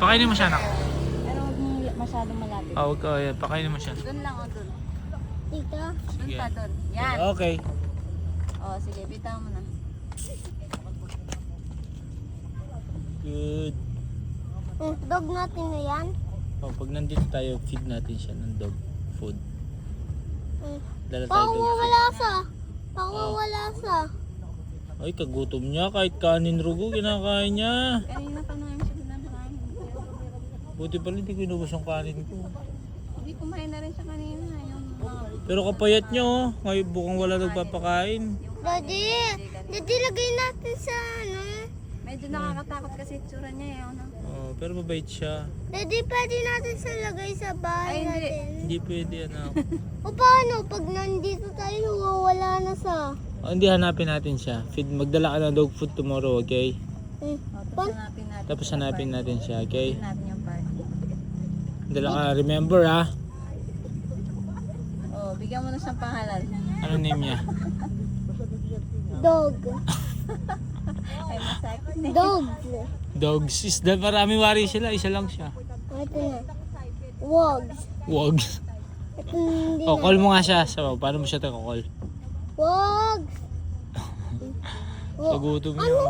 Pakainin mo siya, anak. Pero huwag mong masyadong malapit. Huwag ka, yan. Pakainin mo siya. Doon lang o doon. Dito. Doon Sige. pa doon. Yan. Okay. Sige, bitaw mo na. Good. Dog natin na yan. Pag nandito tayo, feed natin siya ng dog food. Dala tayo Baka dog food. wala sa. Baka wala sa. Ay, kagutom niya. Kahit kanin rugo, kinakain niya. Kanina pa namin siya binabakain. Buti pala hindi ko inubos yung kanin ko. Hindi kumain na rin siya kanina. Yung mga... Pero kapayat niya, oh. Ngayon bukang wala nagpapakain. Daddy, daddy lagay natin sa ano. Medyo nakakatakot kasi itsura niya eh. Ano? Oh, pero mabait siya. Daddy, pwede natin sa lagay sa bahay Ay, hindi. natin. Hindi pwede, anak. O paano? Pag nandito tayo, wala na sa. Hindi, hanapin natin siya. Feed, magdala ka ng dog food tomorrow, okay? Tapos hanapin natin. Tapos hanapin natin siya, okay? Hanapin natin yung park. Dala ka, remember ha? Bigyan mo na siyang pangalan. Ano name niya? Dog. Ay, masakit. Dog. Dogs. Is that marami wari sila, isa lang siya. Ito na. Wogs. Wogs. Ito hindi O, na. call mo nga siya. So, paano mo siya taga-call? Wogs. Pagutom niya. Ano?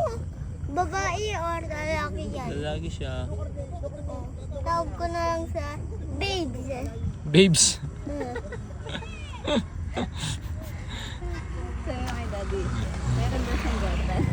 Babae or lalaki yan? Lalaki siya. Tawag ko na lang sa babes. Babes. Sa'yo kay daddy. Meron ba siyang girlfriend?